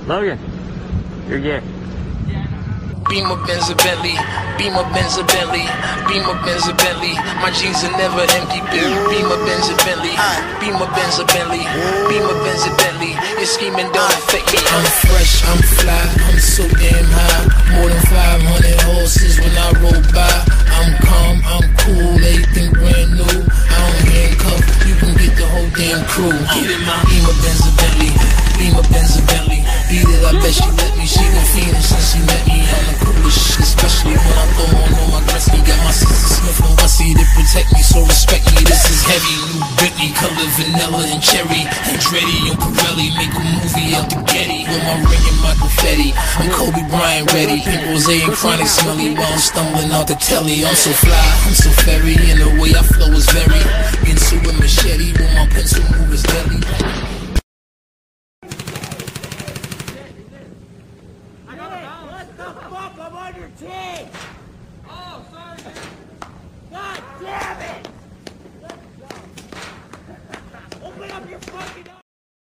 Logan, you're gay. Beamer, Benz, a Bentley. Beamer, Benz, a Bentley. Beamer, Benz, a Bentley. My jeans are never empty. Beamer, Benz, a Bentley. Beamer, Benz, a Bentley. Beamer, Benz, a Bentley. Your scheming don't affect me. I'm fresh, I'm fly, I'm so damn high. More than 500 horses when I roll by. I'm calm, I'm cool, everything brand new. I don't handcuff, you can get the whole damn crew. Beamer, Benz, a Bentley. Beamer, Benz, a Bentley. Beat it, I bet she let me. She been feeling since she met me. I'm the coolest shit, especially when I throw on all my Gretzky. Got my sister Smith and Wessie to protect me, so respect me. This is heavy, new Bentley, color vanilla and cherry. Andretti and Pirelli, make a movie out the Getty. With my ring and my confetti, I'm Kobe Bryant ready. Pink rose and chronic smelly while I'm stumbling out the telly. I'm so fly, I'm so fairy, and the way I flow is very into a machete. When my pencil move is deadly. What the fuck? I'm on your team!